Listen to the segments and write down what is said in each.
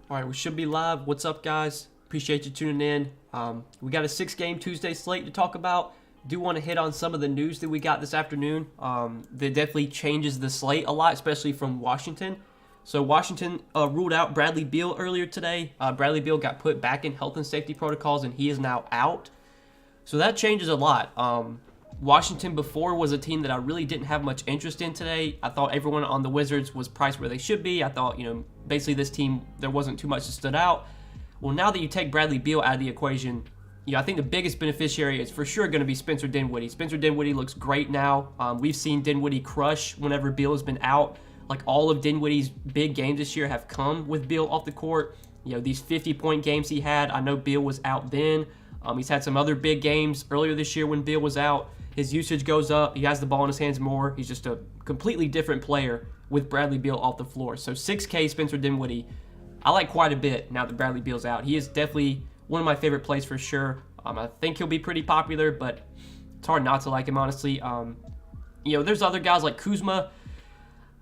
All right, we should be live. What's up, guys? Appreciate you tuning in. We got a 6-game Tuesday slate to talk about. Do want to hit on some of the news that we got this afternoon. That definitely changes the slate a lot, especially from Washington. So Washington ruled out Bradley Beal earlier today. Bradley Beal got put back in health and safety protocols, and he is now out. So that changes a lot. Washington before was a team that I really didn't have much interest in today. I thought everyone on the Wizards was priced where they should be. I thought, basically this team, there wasn't too much that stood out. Well, now that you take Bradley Beal out of the equation, I think the biggest beneficiary is for sure going to be Spencer Dinwiddie. Spencer Dinwiddie looks great now. We've seen Dinwiddie crush whenever Beal has been out. Like all of Dinwiddie's big games this year have come with Beal off the court. These 50-point games he had, I know Beal was out then. He's had some other big games earlier this year when Beal was out. His usage goes up. He has the ball in his hands more. He's just a completely different player with Bradley Beal off the floor. So 6K Spencer Dinwiddie, I like quite a bit now that Bradley Beal's out. He is definitely one of my favorite plays for sure. I think he'll be pretty popular, but it's hard not to like him, honestly. There's other guys like Kuzma.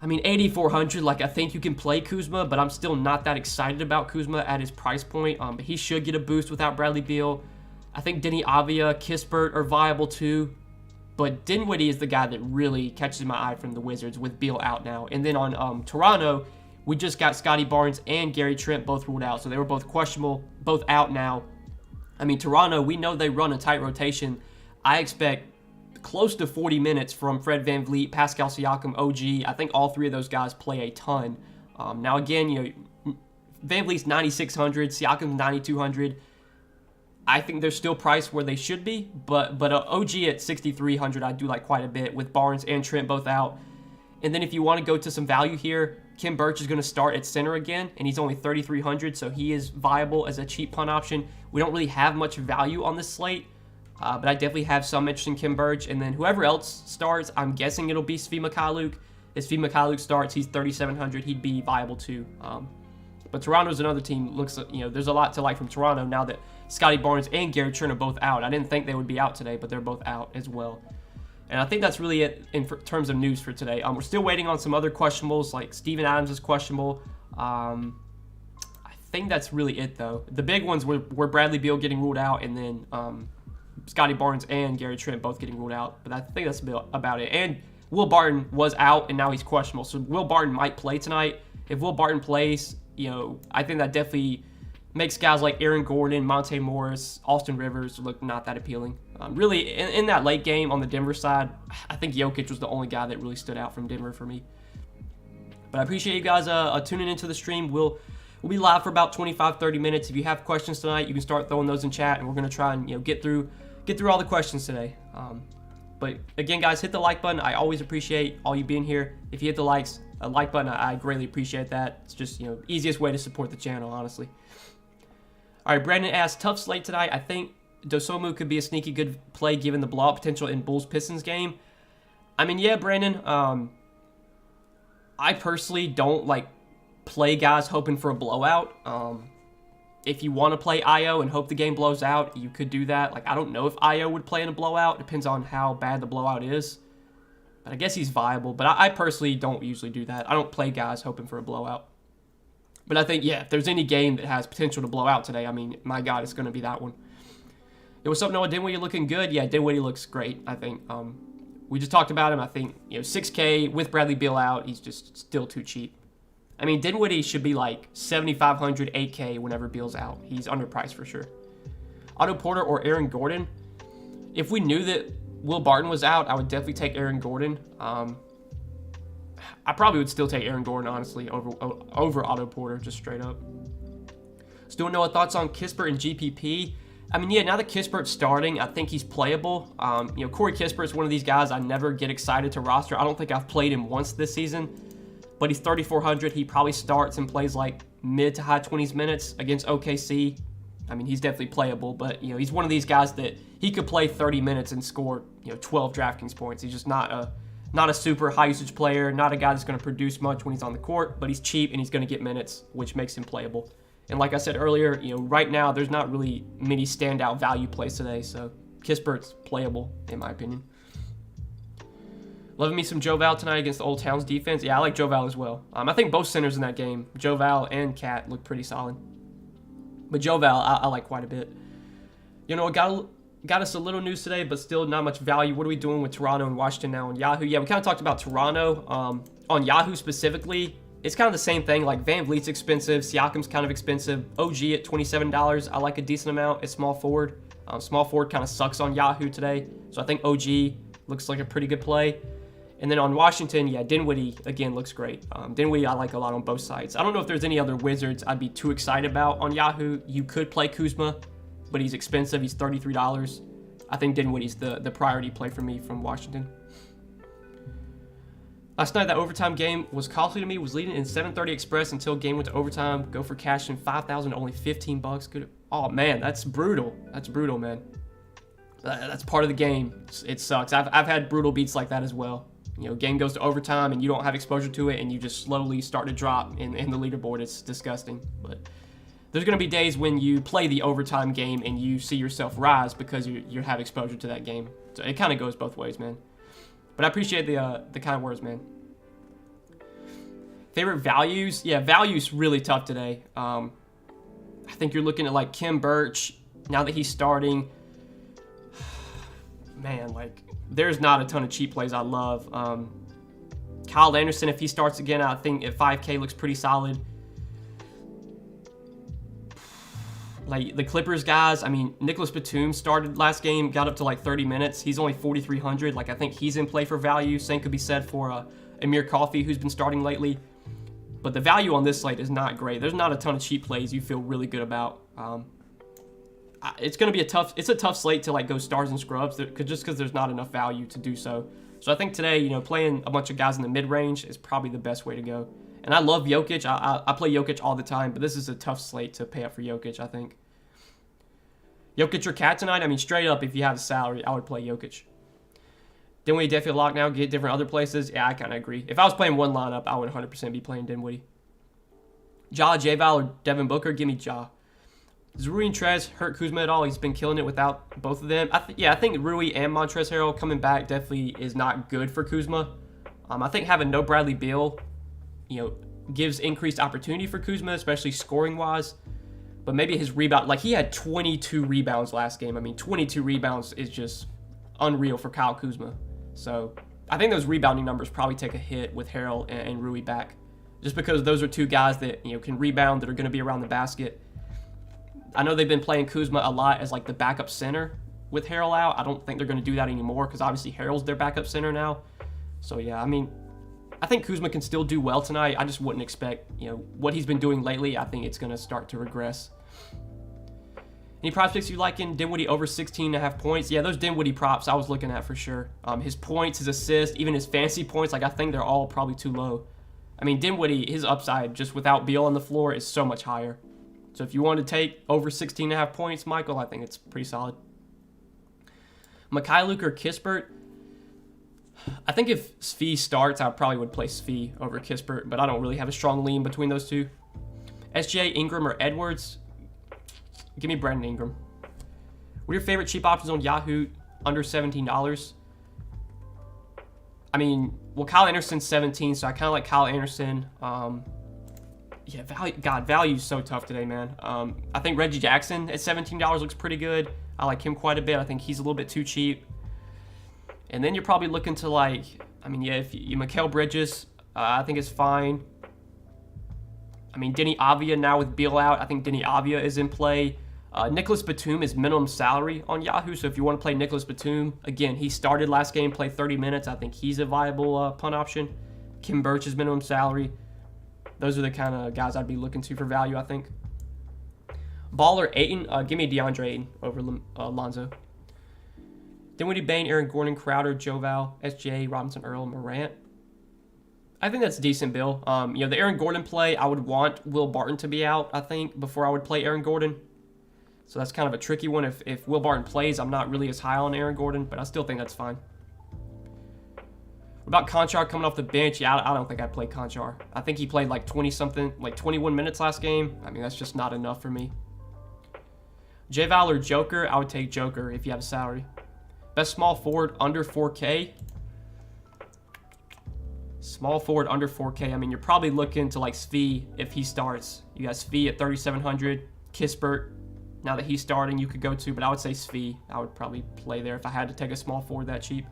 8,400, I think you can play Kuzma, but I'm still not that excited about Kuzma at his price point. But he should get a boost without Bradley Beal. I think Denny Avia, Kispert are viable too. But Dinwiddie is the guy that really catches my eye from the Wizards with Beal out now. And then on Toronto, we just got Scotty Barnes and Gary Trent both ruled out. So they were both questionable, both out now. Toronto, we know they run a tight rotation. I expect close to 40 minutes from Fred VanVleet, Pascal Siakam, OG. I think all three of those guys play a ton. Now again, VanVleet's 9,600, Siakam's 9,200. I think they're still priced where they should be, but OG at 6,300 I do like quite a bit with Barnes and Trent both out. And then if you want to go to some value here, Kim Birch is going to start at center again, and he's only 3,300, so he is viable as a cheap punt option. We don't really have much value on this slate, but I definitely have some interest in Kim Birch. And then whoever else starts, I'm guessing it'll be Svi Mykhailiuk. If Svi Mykhailiuk starts, he's 3,700. He'd be viable too. But Toronto's another team. There's a lot to like from Toronto now that Scotty Barnes and Gary Trent are both out. I didn't think they would be out today, but they're both out as well. And I think that's really it in terms of news for today. We're still waiting on some other questionables, like Steven Adams is questionable. I think that's really it, though. The big ones were Bradley Beal getting ruled out, and then Scotty Barnes and Gary Trent both getting ruled out. But I think that's about it. And Will Barton was out, and now he's questionable. So Will Barton might play tonight. If Will Barton plays, I think that definitely makes guys like Aaron Gordon, Monte Morris, Austin Rivers look not that appealing. Really, in that late game on the Denver side, I think Jokic was the only guy that really stood out from Denver for me. But I appreciate you guys tuning into the stream. We'll be live for about 25-30 minutes. If you have questions tonight, you can start throwing those in chat, and we're going to try and get through all the questions today. But again, guys, hit the like button. I always appreciate all you being here. If you hit the like button, I greatly appreciate that. It's just easiest way to support the channel, honestly. All right, Brandon asks, tough slate tonight. I think Dosomu could be a sneaky good play given the blowout potential in Bulls-Pistons game. Yeah, Brandon. I personally don't play guys hoping for a blowout. If you want to play Io and hope the game blows out, you could do that. I don't know if Io would play in a blowout. Depends on how bad the blowout is. But I guess he's viable. But I personally don't usually do that. I don't play guys hoping for a blowout. But I think, if there's any game that has potential to blow out today, my God, it's going to be that one. Hey, what's up, Noah? Dinwiddie looking good? Yeah, Dinwiddie looks great, I think. We just talked about him. I think, 6K with Bradley Beal out, he's just still too cheap. Dinwiddie should be 7,500, 8K whenever Beal's out. He's underpriced for sure. Otto Porter or Aaron Gordon? If we knew that Will Barton was out, I would definitely take Aaron Gordon. I probably would still take Aaron Gordon, honestly, over Otto Porter, just straight up. Still no thoughts on Kispert and GPP. Now that Kispert's starting, I think he's playable. Corey Kispert's one of these guys I never get excited to roster. I don't think I've played him once this season, but he's 3,400. He probably starts and plays mid to high 20s minutes against OKC. He's definitely playable, but he's one of these guys that he could play 30 minutes and score 12 DraftKings points. He's just not a super high usage player, not a guy that's going to produce much when he's on the court, but he's cheap and he's going to get minutes, which makes him playable. And like I said earlier, right now there's not really many standout value plays today, so Kispert's playable in my opinion. Loving me some Joe Val tonight against the Old Towns defense. Yeah, I like Joe Val as well. I think both centers in that game, Joe Val and Cat, look pretty solid. But Joe Val, I like quite a bit. You know, it got us a little news today, but still not much value. What are we doing with Toronto and Washington now on Yahoo? Yeah, we kind of talked about Toronto. On Yahoo specifically, it's kind of the same thing. Like, Van Vliet's expensive. Siakam's kind of expensive. OG at $27. I like a decent amount at small forward. Small forward kind of sucks on Yahoo today. So I think OG looks like a pretty good play. And then on Washington, yeah, Dinwiddie, again, looks great. Dinwiddie I like a lot on both sides. I don't know if there's any other Wizards I'd be too excited about on Yahoo. You could play Kuzma, but he's expensive. He's $33. I think Dinwiddie's the priority play for me from Washington. Last night, that overtime game was costly to me. Was leading in 7:30 Express until game went to overtime. Go for cash in 5,000, only 15 bucks. Good. Oh, man, that's brutal. That's brutal, man. That's part of the game. It sucks. I've had brutal beats like that as well. You know, game goes to overtime and you don't have exposure to it and you just slowly start to drop in the leaderboard. It's disgusting. But there's going to be days when you play the overtime game and you see yourself rise because you have exposure to that game. So it kind of goes both ways, man. But I appreciate the kind words, man. Favorite values? Yeah, values really tough today. I think you're looking at like Kim Birch now that he's starting. Man, like, there's not a ton of cheap plays I love. Kyle Anderson, if he starts again, I think at 5K looks pretty solid. Like, the Clippers guys, I mean, Nicholas Batum started last game, got up to like 30 minutes. He's only 4,300. Like, I think he's in play for value. Same could be said for Amir Coffey, who's been starting lately. But the value on this slate is not great. There's not a ton of cheap plays you feel really good about. It's going to be a tough slate to like go stars and scrubs just because there's not enough value to do so. So I think today, you know, playing a bunch of guys in the mid-range is probably the best way to go. And I love Jokic. I play Jokic all the time, but this is a tough slate to pay up for Jokic, I think. Jokic or Cat tonight? I mean, straight up, if you have a salary, I would play Jokic. Dinwiddie definitely lock now, get different other places. Yeah, I kind of agree. If I was playing one lineup, I would 100% be playing Dinwiddie. Ja, J-Val, or Devin Booker? Give me Ja. Does Rui and Trez hurt Kuzma at all? He's been killing it without both of them. I think Rui and Montrezl Harrell coming back definitely is not good for Kuzma. I think having no Bradley Beal, you know, gives increased opportunity for Kuzma, especially scoring-wise. But maybe his rebound, like he had 22 rebounds last game. I mean, 22 rebounds is just unreal for Kyle Kuzma. So I think those rebounding numbers probably take a hit with Harrell and Rui back, just because those are two guys that, you know, can rebound, that are going to be around the basket. I know they've been playing Kuzma a lot as like the backup center with Harrell out. I don't think they're going to do that anymore because obviously Harrell's their backup center now. So yeah, I mean, I think Kuzma can still do well tonight. I just wouldn't expect, you know, what he's been doing lately. I think it's going to start to regress. Any prospects you like in Dinwiddie over 16.5 points? Yeah, those Dinwiddie props I was looking at for sure. His points, his assists, even his fantasy points, like I think they're all probably too low. I mean, Dinwiddie, his upside just without Beal on the floor is so much higher. So if you want to take over 16.5 points, Michael, I think it's pretty solid. Mikhailuk or Kispert? I think if Svi starts, I probably would play Svi over Kispert, but I don't really have a strong lean between those two. SGA, Ingram, or Edwards? Give me Brandon Ingram. What are your favorite cheap options on Yahoo under $17? I mean, well, Kyle Anderson's 17, so I kind of like Kyle Anderson. Yeah, value's so tough today, man. I think Reggie Jackson at $17 looks pretty good. I like him quite a bit. I think he's a little bit too cheap. And then you're probably looking to like, I mean, yeah, if you Mikal Bridges, I think it's fine. I mean, Denny Avia now with Beal out, I think Denny Avia is in play. Nicholas Batum is minimum salary on Yahoo, so if you want to play Nicholas Batum, again, he started last game, played 30 minutes. I think he's a viable punt option. Kim Birch is minimum salary. Those are the kind of guys I'd be looking to for value, I think. Ball or Ayton? Give me DeAndre Ayton over Lonzo. Dinwiddie, Bane, Aaron Gordon, Crowder, Joe Val, SGA, Robinson, Earl, Morant. I think that's a decent bill. You know, the Aaron Gordon play, I would want Will Barton to be out, I think, before I would play Aaron Gordon. So that's kind of a tricky one. If Will Barton plays, I'm not really as high on Aaron Gordon, but I still think that's fine. What about Conchar coming off the bench? Yeah, I don't think I'd play Conchar. I think he played like 20-something, like 21 minutes last game. I mean, that's just not enough for me. J-Val or Joker? I would take Joker if you have a salary. Best small forward under 4K? Small forward under 4K. I mean, you're probably looking to like Svi if he starts. You got Svi at 3,700. Kispert, now that he's starting, you could go to, but I would say Svi. I would probably play there if I had to take a small forward that cheap.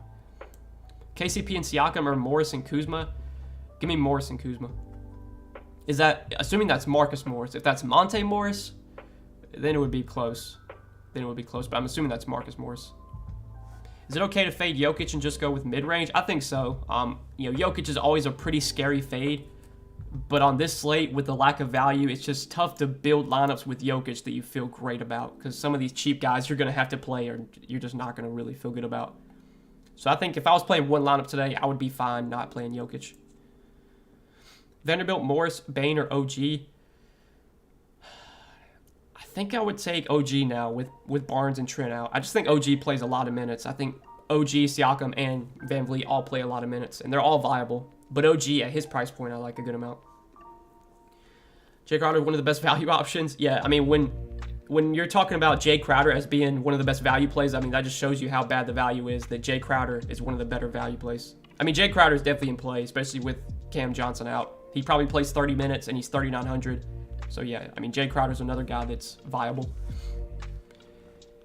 KCP and Siakam or Morris and Kuzma. Give me Morris and Kuzma. Is that, assuming that's Marcus Morris. If that's Monte Morris, then it would be close. But I'm assuming that's Marcus Morris. Is it okay to fade Jokic and just go with mid-range? I think so. Jokic is always a pretty scary fade. But on this slate, with the lack of value, it's just tough to build lineups with Jokic that you feel great about. Because some of these cheap guys you're going to have to play or you're just not going to really feel good about. So I think if I was playing one lineup today, I would be fine not playing Jokic. Vanderbilt, Morris, Bane, or OG? I think I would take OG now with Barnes and Trent out. I just think OG plays a lot of minutes. I think OG, Siakam, and Van Vliet all play a lot of minutes, and they're all viable. But OG, at his price point, I like a good amount. Jay Crowder, one of the best value options. Yeah, I mean, when you're talking about Jay Crowder as being one of the best value plays, I mean, that just shows you how bad the value is, that Jay Crowder is one of the better value plays. I mean, Jay Crowder is definitely in play, especially with Cam Johnson out. He probably plays 30 minutes, and he's 3,900. So, yeah, I mean, Jay Crowder's another guy that's viable.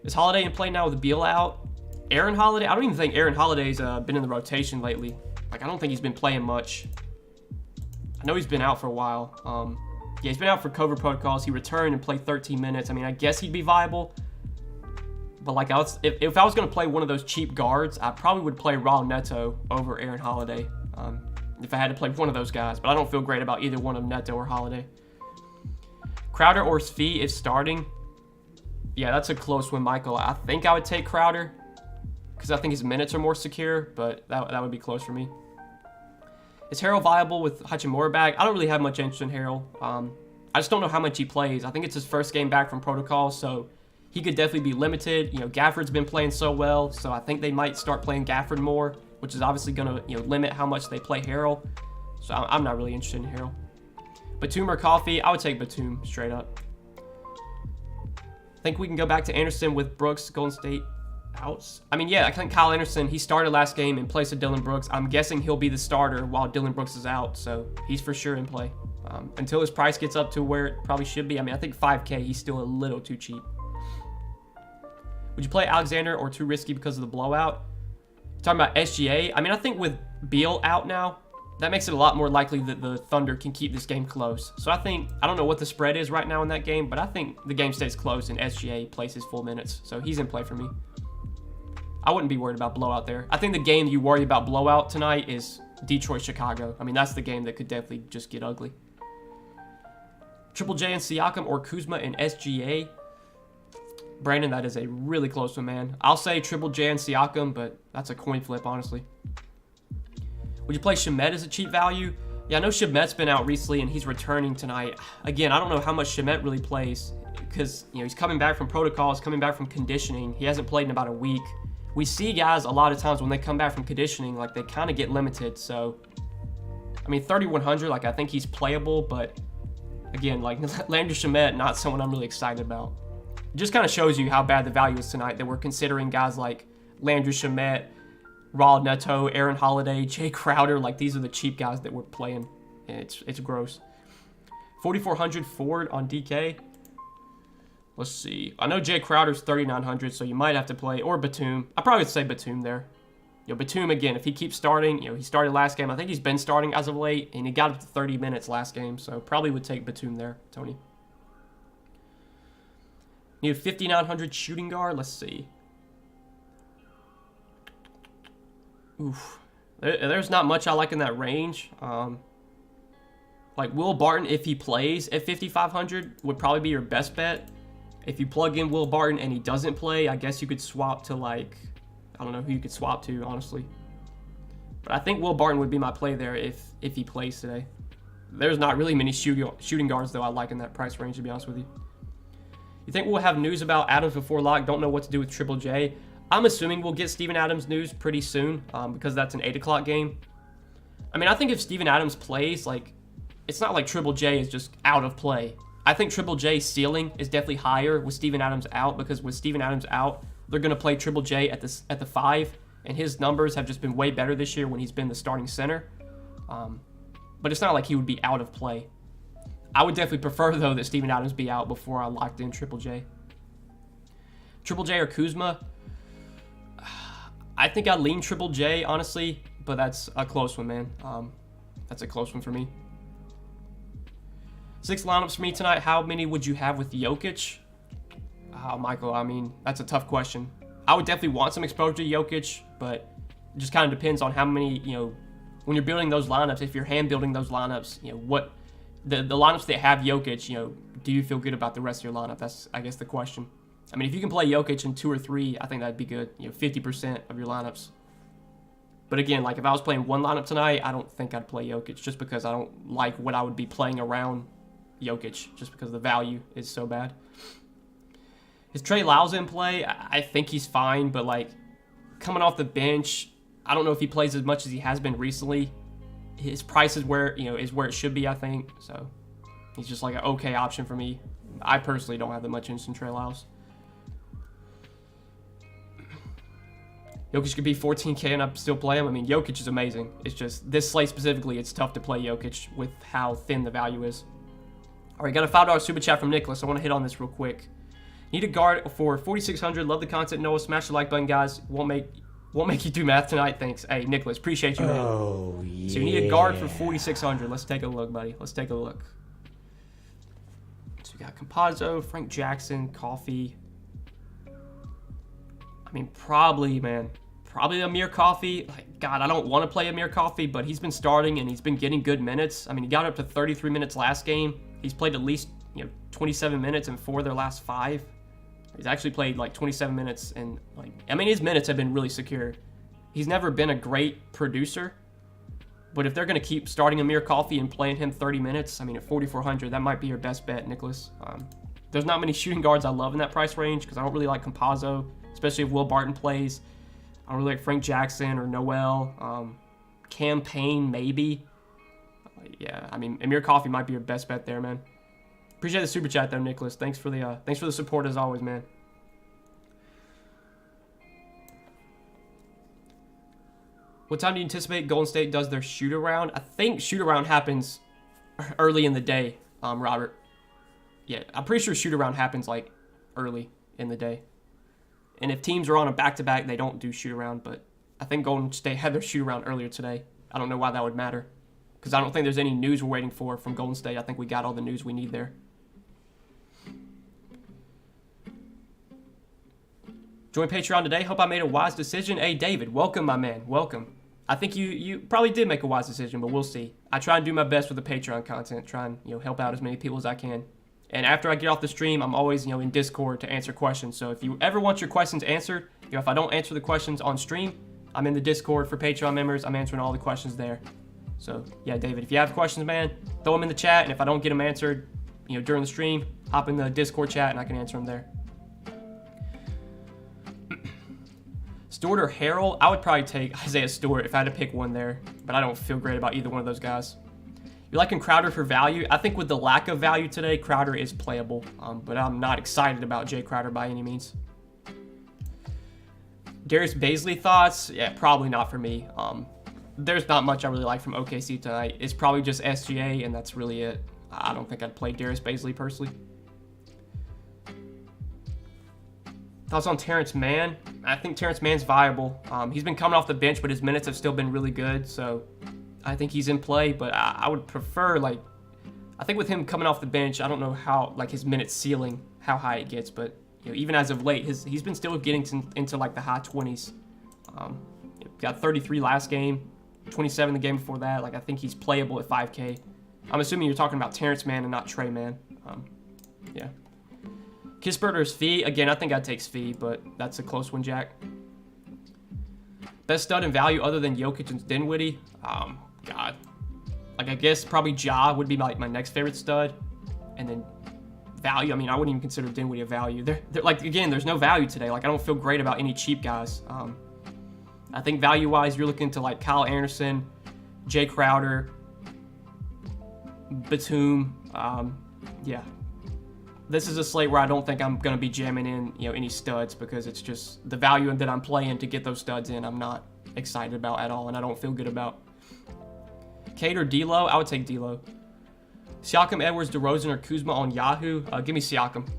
Is Holiday in play now with Beal out? Aaron Holiday? I don't even think Aaron Holiday's been in the rotation lately. Like, I don't think he's been playing much. I know he's been out for a while. Yeah, he's been out for COVID protocols. He returned and played 13 minutes. I mean, I guess he'd be viable. But, like, if I was going to play one of those cheap guards, I probably would play Raul Neto over Aaron Holiday. If I had to play one of those guys. But I don't feel great about either one of Neto or Holiday. Crowder or Svi if starting. Yeah, that's a close one, Michael. I think I would take Crowder because I think his minutes are more secure, but that would be close for me. Is Harrell viable with Hachimura back? I don't really have much interest in Harrell. I just don't know how much he plays. I think it's his first game back from protocol, so he could definitely be limited. Gafford's been playing so well, so I think they might start playing Gafford more, which is obviously going to limit how much they play Harrell. So I'm not really interested in Harrell. Batum or Coffee? I would take Batum straight up. I think we can go back to Anderson with Brooks, Golden State outs. I mean, yeah, I think Kyle Anderson, he started last game in place of Dylan Brooks. I'm guessing he'll be the starter while Dylan Brooks is out, so he's for sure in play. Until his price gets up to where it probably should be. I mean, I think 5K, he's still a little too cheap. Would you play Alexander or too risky because of the blowout? Talking about SGA, I mean, I think with Beal out now, that makes it a lot more likely that the Thunder can keep this game close. So I don't know what the spread is right now in that game, but I think the game stays close and SGA plays his full minutes. So he's in play for me. I wouldn't be worried about blowout there. I think the game you worry about blowout tonight is Detroit-Chicago. I mean, that's the game that could definitely just get ugly. Triple J and Siakam or Kuzma and SGA? Brandon, that is a really close one, man. I'll say Triple J and Siakam, but that's a coin flip, honestly. Would you play Shamet as a cheap value? Yeah, I know Shamet's been out recently and he's returning tonight. Again, I don't know how much Shamet really plays because, he's coming back from protocols, coming back from conditioning. He hasn't played in about a week. We see guys a lot of times when they come back from conditioning, like they kind of get limited. So, I mean, 3,100, like I think he's playable, but again, like Landry Shamet, not someone I'm really excited about. It just kind of shows you how bad the value is tonight that we're considering guys like Landry Shamet, Raul Neto, Aaron Holiday, Jay Crowder. Like, these are the cheap guys that we're playing. It's gross. 4,400 Ford on DK. Let's see. I know Jay Crowder's 3,900, so you might have to play, or Batum. I probably would say Batum there. Batum, again, if he keeps starting, he started last game. I think he's been starting as of late, and he got up to 30 minutes last game, so probably would take Batum there, Tony. Need a 5,900 shooting guard. Let's see. Oof. There's not much I like in that range. Like Will Barton, if he plays at 5,500, would probably be your best bet. If you plug in Will Barton and he doesn't play, I guess you could swap to, like, I don't know who you could swap to, honestly. But I think Will Barton would be my play there if he plays today. There's not really many shooting guards, though, I like in that price range, to be honest with you. You think we'll have news about Adams before lock? Don't know what to do with Triple J. I'm assuming we'll get Steven Adams news pretty soon because that's an 8 o'clock game. I mean, I think if Steven Adams plays, like, it's not like Triple J is just out of play. I think Triple J's ceiling is definitely higher with Steven Adams out because with Steven Adams out, they're going to play Triple J at the 5, and his numbers have just been way better this year when he's been the starting center. But it's not like he would be out of play. I would definitely prefer, though, that Steven Adams be out before I locked in Triple J. Triple J or Kuzma? I think I lean Triple J, honestly, but that's a close one, man. That's a close one for me. 6 lineups for me tonight. How many would you have with Jokic? Michael, I mean, that's a tough question. I would definitely want some exposure to Jokic, but it just kind of depends on how many, when you're building those lineups, if you're hand building those lineups, what the lineups that have Jokic, do you feel good about the rest of your lineup? That's, I guess, the question. I mean, if you can play Jokic in 2 or 3, I think that'd be good. 50% of your lineups. But again, like if I was playing one lineup tonight, I don't think I'd play Jokic just because I don't like what I would be playing around Jokic, just because the value is so bad. Is Trey Lyles in play? I think he's fine, but like coming off the bench, I don't know if he plays as much as he has been recently. His price is where it should be, I think. So he's just like an okay option for me. I personally don't have that much interest in Trey Lyles. Jokic could be 14K and I still play him. I mean, Jokic is amazing. It's just this slate specifically, it's tough to play Jokic with how thin the value is. All right, got a $5 super chat from Nicholas. I want to hit on this real quick. Need a guard for 4,600. Love the content, Noah. Smash the like button, guys. Won't make you do math tonight. Thanks. Hey, Nicholas, appreciate you, man. Oh, yeah. So you need a guard for 4,600. Let's take a look, buddy. Let's take a look. So we got Campazzo, Frank Jackson, Coffee. I mean, probably Amir Coffee. Like, God, I don't want to play Amir Coffee, but he's been starting and he's been getting good minutes. I mean, he got up to 33 minutes last game. He's played at least 27 minutes in 4 of their last 5. He's actually played like 27 minutes, and his minutes have been really secure. He's never been a great producer, but if they're going to keep starting Amir Coffee and playing him 30 minutes, I mean, at 4,400, that might be your best bet, Nicholas. There's not many shooting guards I love in that price range because I don't really like Campazzo, especially if Will Barton plays. I don't really like Frank Jackson or Noel. Campaign, maybe. Yeah, I mean, Amir Coffee might be your best bet there, man. Appreciate the super chat, though, Nicholas. Thanks for the support as always, man. What time do you anticipate Golden State does their shoot around? I think shoot around happens early in the day, Robert. Yeah, I'm pretty sure shoot around happens like early in the day. And if teams are on a back-to-back, they don't do shoot around. But I think Golden State had their shoot around earlier today. I don't know why that would matter, because I don't think there's any news we're waiting for from Golden State. I think we got all the news we need there. Join Patreon today. Hope I made a wise decision. Hey, David, welcome, my man. Welcome. I think you probably did make a wise decision, but we'll see. I try and do my best with the Patreon content, try and help out as many people as I can. And after I get off the stream, I'm always in Discord to answer questions. So if you ever want your questions answered, if I don't answer the questions on stream, I'm in the Discord for Patreon members. I'm answering all the questions there. So yeah, David, if you have questions, man, throw them in the chat, and if I don't get them answered, during the stream, hop in the Discord chat and I can answer them there. Stewart or Harrell? I would probably take Isaiah Stewart if I had to pick one there, but I don't feel great about either one of those guys. You're liking Crowder for value? I think with the lack of value today, Crowder is playable, but I'm not excited about Jay Crowder by any means. Darius Bazley thoughts? Yeah, probably not for me. There's not much I really like from OKC tonight. It's probably just SGA, and that's really it. I don't think I'd play Darius Bazley personally. Thoughts on Terrence Mann? I think Terrence Mann's viable. He's been coming off the bench, but his minutes have still been really good, so I think he's in play. But I would prefer, I think with him coming off the bench, I don't know how, his minute ceiling, how high it gets, but even as of late, he's been still getting into the high 20s. Got 33 last game, 27 the game before that. I think he's playable at 5K. I'm assuming you're talking about Terrence Mann and not Trey Mann. Yeah. Kispert or Svi? Again, I think I'd take Svi, but that's a close one, Jack. Best stud in value other than Jokic and Dinwiddie? God. I guess probably Ja would be my next favorite stud. And then value, I mean, I wouldn't even consider Dinwiddie a value. They're again, there's no value today. I don't feel great about any cheap guys. I think value-wise, you're looking to Kyle Anderson, Jay Crowder, Batum. Yeah. This is a slate where I don't think I'm going to be jamming in, any studs, because it's just the value that I'm playing to get those studs in I'm not excited about at all, and I don't feel good about. Cade or D'Lo? I would take D'Lo. Siakam, Edwards, DeRozan, or Kuzma on Yahoo? Give me Siakam.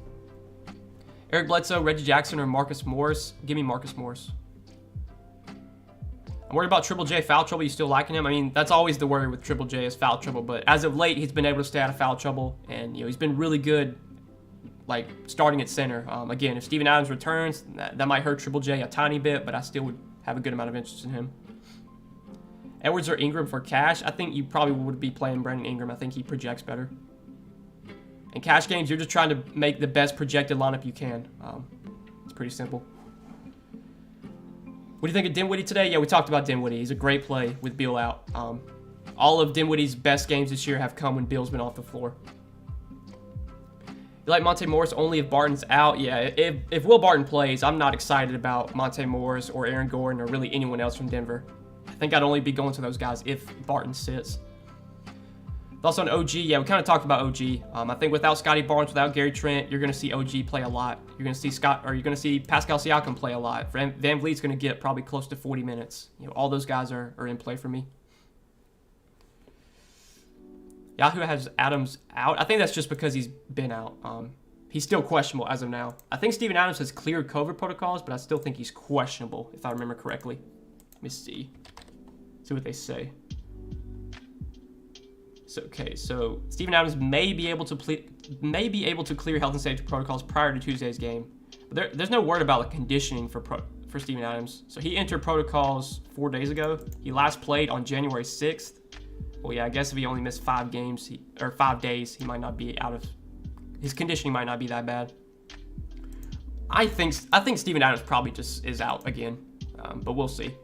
Eric Bledsoe, Reggie Jackson, or Marcus Morris? Give me Marcus Morris. I'm worried about Triple J foul trouble. You still liking him? I mean, that's always the worry with Triple J is foul trouble. But as of late, he's been able to stay out of foul trouble, and he's been really good, like starting at center. Again, if Steven Adams returns, that might hurt Triple J a tiny bit, but I still would have a good amount of interest in him. Edwards or Ingram for Cash? I think you probably would be playing Brandon Ingram. I think he projects better. In cash games, you're just trying to make the best projected lineup you can. It's pretty simple. What do you think of Dinwiddie today? Yeah, we talked about Dinwiddie. He's a great play with Beal out. All of Dinwiddie's best games this year have come when Beal's been off the floor. You like Monte Morris only if Barton's out? Yeah, if Will Barton plays, I'm not excited about Monte Morris or Aaron Gordon or really anyone else from Denver. I think I'd only be going to those guys if Barton sits. Thoughts on OG? Yeah, we kind of talked about OG. I think without Scotty Barnes, without Gary Trent, you're going to see OG play a lot. You're going to see Pascal Siakam play a lot. Van Vliet's going to get probably close to 40 minutes. All those guys are in play for me. Yahoo has Adams out. I think that's just because he's been out. He's still questionable as of now. I think Steven Adams has cleared COVID protocols, but I still think he's questionable, if I remember correctly. Let me see. See what they say. So Steven Adams may be able to clear health and safety protocols prior to Tuesday's game. But there's no word about conditioning for Steven Adams. So he entered protocols 4 days ago. He last played on January 6th. Well, yeah, I guess if he only missed 5 games or 5 days, he might not be out of his conditioning might not be that bad. I think Steven Adams probably just is out again, but we'll see.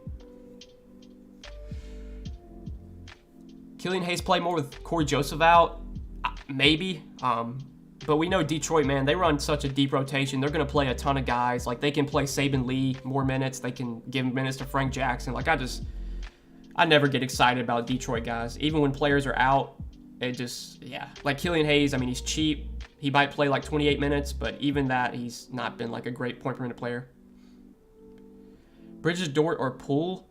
Killian Hayes play more with Corey Joseph out? Maybe. But we know Detroit, man, they run such a deep rotation. They're going to play a ton of guys. Like, they can play Saben Lee more minutes. They can give minutes to Frank Jackson. Like, I never get excited about Detroit guys. Even when players are out, like Killian Hayes, I mean, he's cheap. He might play like 28 minutes, but even that, he's not been like a great point per minute player. Bridges, Dort, or Poole?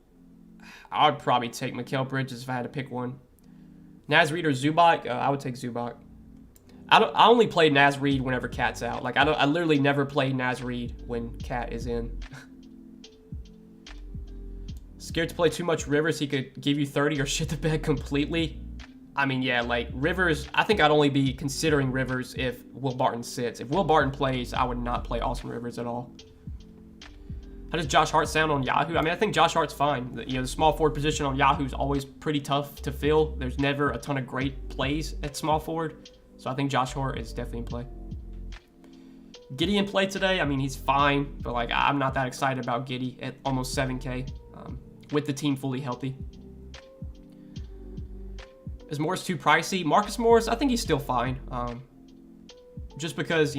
I would probably take Mikal Bridges if I had to pick one. Naz Reid or Zubac? I would take Zubac. I only play Naz Reid whenever Cat's out. Like, I literally never play Naz Reid when Cat is in. Scared to play too much Rivers? He could give you 30 or shit the bed completely. I mean, yeah, like Rivers, I think I'd only be considering Rivers if Will Barton sits. If Will Barton plays, I would not play Austin Rivers at all. How does Josh Hart sound on Yahoo? I mean, I think Josh Hart's fine. The small forward position on Yahoo is always pretty tough to fill. There's never a ton of great plays at small forward. So I think Josh Hart is definitely in play. Giddey in play today. I mean, he's fine, but like I'm not that excited about Giddey at almost 7K with the team fully healthy. Is Morris too pricey? Marcus Morris, I think he's still fine. Just because,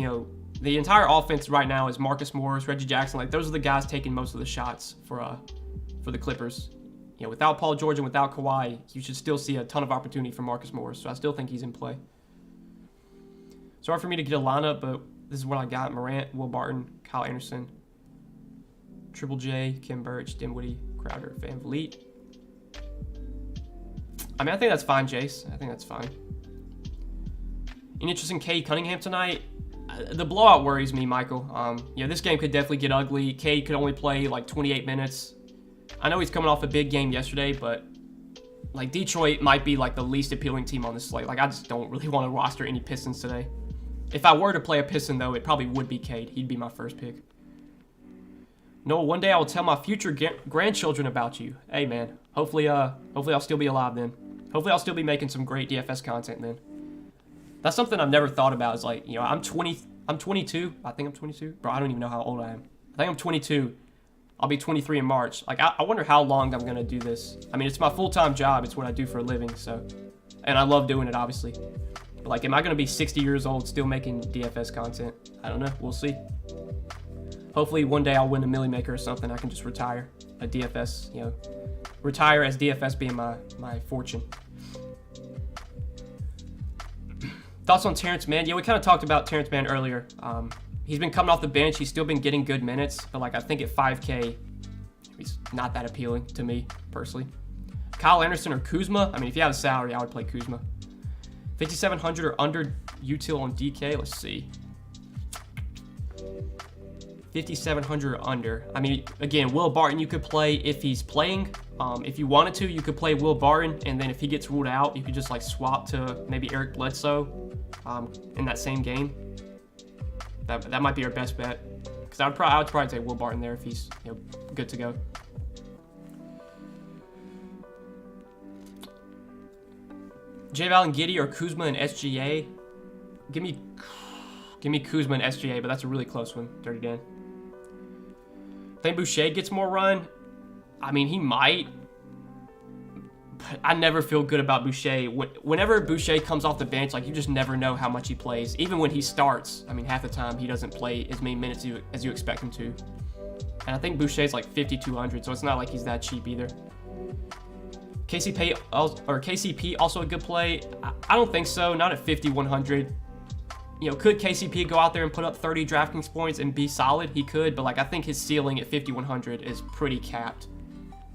the entire offense right now is Marcus Morris, Reggie Jackson. Like, those are the guys taking most of the shots for the Clippers. Without Paul George and without Kawhi, you should still see a ton of opportunity for Marcus Morris. So I still think he's in play. Sorry for me to get a lineup, but this is what I got. Morant, Will Barton, Kyle Anderson, Triple J, Kim Birch, Dinwiddie, Crowder, Van Vliet. I mean, I think that's fine, Jace. I think that's fine. Any interest in Cade Cunningham tonight? The blowout worries me, Michael. This game could definitely get ugly. Cade could only play like 28 minutes. I know he's coming off a big game yesterday, but like Detroit might be like the least appealing team on this slate. Like, I just don't really want to roster any Pistons today. If I were to play a Piston, though, it probably would be Cade. He'd be my first pick. No, one day I will tell my future grandchildren about you. Hey, man. Hopefully I'll still be alive then. Hopefully I'll still be making some great DFS content then. That's something I've never thought about. Is like, I'm 22. I think I'm 22. Bro, I don't even know how old I am. I think I'm 22. I'll be 23 in March. Like, I wonder how long I'm going to do this. I mean, it's my full-time job. It's what I do for a living, so. And I love doing it, obviously. But, like, am I going to be 60 years old still making DFS content? I don't know. We'll see. Hopefully, one day I'll win a Millie Maker or something. I can just retire a DFS, retire as DFS being my fortune. Thoughts on Terrence Mann? Yeah, we kind of talked about Terrence Mann earlier. He's been coming off the bench. He's still been getting good minutes. But, like, I think at 5K, he's not that appealing to me, personally. Kyle Anderson or Kuzma. I mean, if you have a salary, I would play Kuzma. 5,700 or under util on DK. Let's see. 5,700 or under. I mean, again, Will Barton you could play if he's playing. If you wanted to, you could play Will Barton, and then if he gets ruled out, you could just like swap to maybe Eric Bledsoe in that same game. That might be your best bet, because I would probably take Will Barton there if he's good to go. J. Giddy or Kuzma and SGA. Give me Kuzma and SGA, but that's a really close one. Dirty Dan. Think Boucher gets more run? I mean, he might. But I never feel good about Boucher. Whenever Boucher comes off the bench, like, you just never know how much he plays. Even when he starts, I mean, half the time he doesn't play as many minutes as you expect him to. And I think Boucher's like 5,200, so it's not like he's that cheap either. KCP also a good play? I don't think so. Not at 5,100. Could KCP go out there and put up 30 DraftKings points and be solid? He could, but like, I think his ceiling at 5,100 is pretty capped.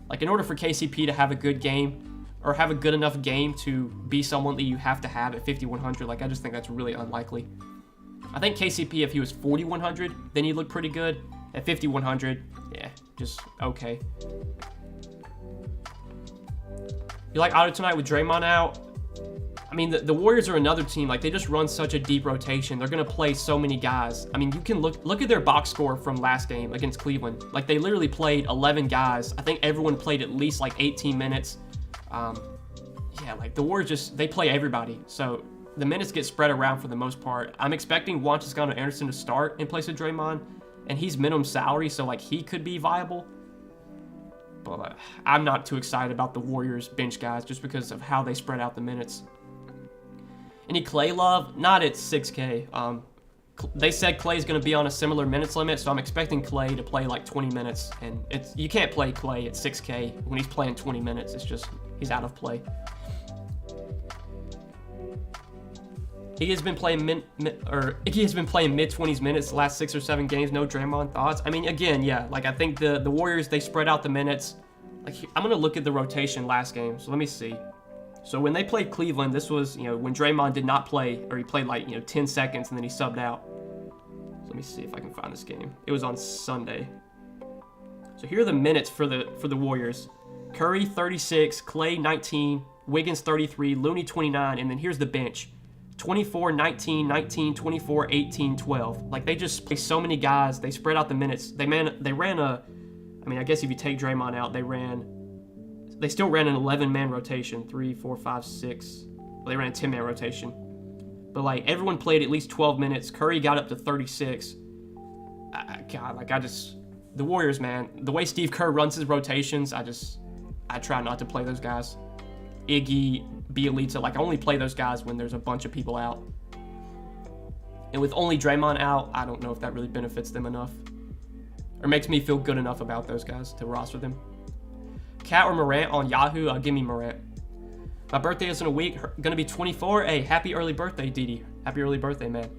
Like, in order for KCP to have a good game or have a good enough game to be someone that you have to have at 5,100, like, I just think that's really unlikely. I think KCP, if he was 4,100, then he'd look pretty good. At 5,100, yeah, just okay. You like auto tonight with Draymond out? I mean, the Warriors are another team. Like, they just run such a deep rotation. They're going to play so many guys. I mean, you can look at their box score from last game against Cleveland. Like, they literally played 11 guys. I think everyone played at least, like, 18 minutes. Yeah, like, the Warriors they play everybody. So, the minutes get spread around for the most part. I'm expecting Juan Toscano-Anderson to start in place of Draymond. And he's minimum salary, so, like, he could be viable. But I'm not too excited about the Warriors bench guys just because of how they spread out the minutes. Any Clay love? Not at 6K. They said Clay's going to be on a similar minutes limit, so I'm expecting Clay to play like 20 minutes. And you can't play Clay at 6K when he's playing 20 minutes. It's just, he's out of play. He has been playing mid-20s minutes the last 6 or 7 games. No Draymond thoughts. I mean, again, yeah. Like, I think the Warriors, they spread out the minutes. Like, I'm going to look at the rotation last game. So let me see. So when they played Cleveland, this was, when Draymond did not play, or he played like, 10 seconds and then he subbed out. So let me see if I can find this game. It was on Sunday. So here are the minutes for the Warriors. Curry 36, Clay 19, Wiggins 33, Looney 29, and then here's the bench. 24, 19, 19, 24, 18, 12. Like, they just play so many guys. They spread out the minutes. They ran a, I mean, I guess if you take Draymond out, they still ran an 11-man rotation. 3, 4, 5, 6. Well, they ran a 10-man rotation. But, like, everyone played at least 12 minutes. Curry got up to 36. God, like, the Warriors, man, the way Steve Kerr runs his rotations, I try not to play those guys. Iggy, Bielitsa, like, I only play those guys when there's a bunch of people out. And with only Draymond out, I don't know if that really benefits them enough. Or makes me feel good enough about those guys to roster them. Cat or Morant on Yahoo? Give me Morant. My birthday is in a week. Gonna be 24. Hey, happy early birthday, Didi. Happy early birthday, man.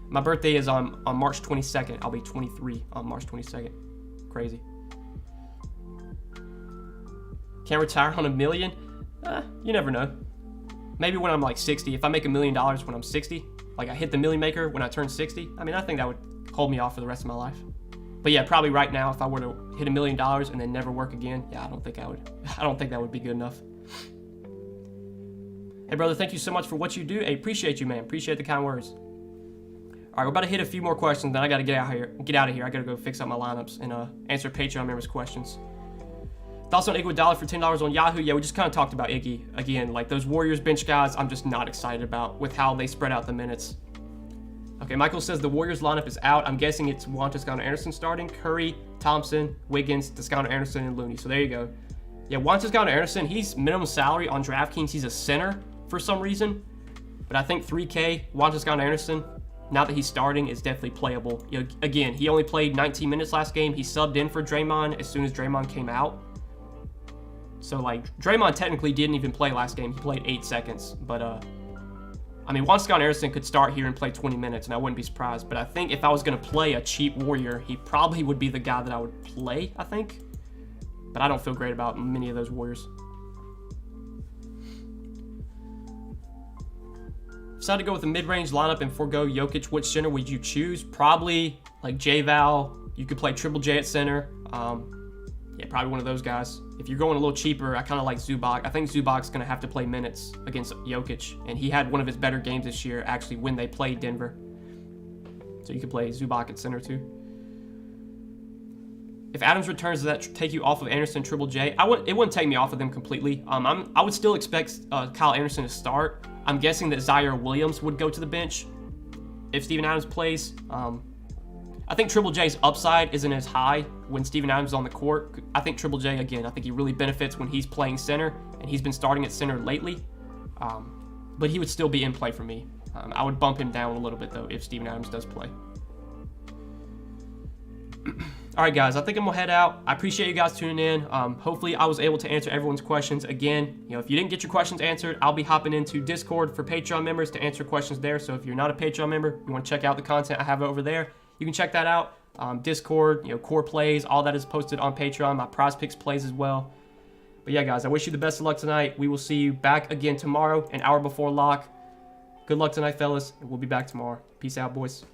My birthday is on March 22nd. I'll be 23 on March 22nd. Crazy. Can't retire on $1 million? You never know. Maybe when I'm like 60. If I make $1 million when I'm 60, like I hit the million maker when I turn 60, I mean, I think that would hold me off for the rest of my life. But yeah, probably right now, if I were to hit $1 million and then never work again, yeah, I don't think that would be good enough. Hey, brother, thank you so much for what you do. Hey, appreciate you, man. Appreciate the kind words. All right, we're about to hit a few more questions, then I got to get out of here. I got to go fix up my lineups and answer Patreon members' questions. Thoughts on Iguodala for $10 on Yahoo? Yeah, we just kind of talked about Iggy. Again, like those Warriors bench guys, I'm just not excited about with how they spread out the minutes. Okay, Michael says the Warriors lineup is out. I'm guessing it's Juan Toscano-Anderson starting. Curry, Thompson, Wiggins, Toscano-Anderson, and Looney. So there you go. Yeah, Juan Toscano-Anderson, he's minimum salary on DraftKings. He's a center for some reason. But I think 3K, Juan Toscano-Anderson, now that he's starting, is definitely playable. Again, he only played 19 minutes last game. He subbed in for Draymond as soon as Draymond came out. So, like, Draymond technically didn't even play last game. He played 8 seconds. But, I mean, Juan Toscano-Anderson could start here and play 20 minutes, and I wouldn't be surprised. But I think if I was going to play a cheap Warrior, he probably would be the guy that I would play, I think. But I don't feel great about many of those Warriors. decide to go with a mid-range lineup and forego Jokic, which center would you choose? Probably like J-Val. You could play Triple J at center. Yeah, probably one of those guys. If you're going a little cheaper, I kind of like Zubac. I think Zubac's going to have to play minutes against Jokic, and he had one of his better games this year, actually, when they played Denver. So you could play Zubac at center, too. If Adams returns, does that take you off of Anderson, Triple J? It wouldn't take me off of them completely. I would still expect Kyle Anderson to start. I'm guessing that Zaire Williams would go to the bench if Steven Adams plays. I think Triple J's upside isn't as high when Steven Adams is on the court. I think Triple J, again, I think he really benefits when he's playing center, and he's been starting at center lately. But he would still be in play for me. I would bump him down a little bit, though, if Steven Adams does play. All right, guys, I think I'm going to head out. I appreciate you guys tuning in. Hopefully, I was able to answer everyone's questions. Again, if you didn't get your questions answered, I'll be hopping into Discord for Patreon members to answer questions there. So if you're not a Patreon member, you want to check out the content I have over there, you can check that out. Discord, core plays, all that is posted on Patreon. My prize picks plays as well. But yeah, guys, I wish you the best of luck tonight. We will see you back again tomorrow, an hour before lock. Good luck tonight, fellas, and we'll be back tomorrow. Peace out, boys.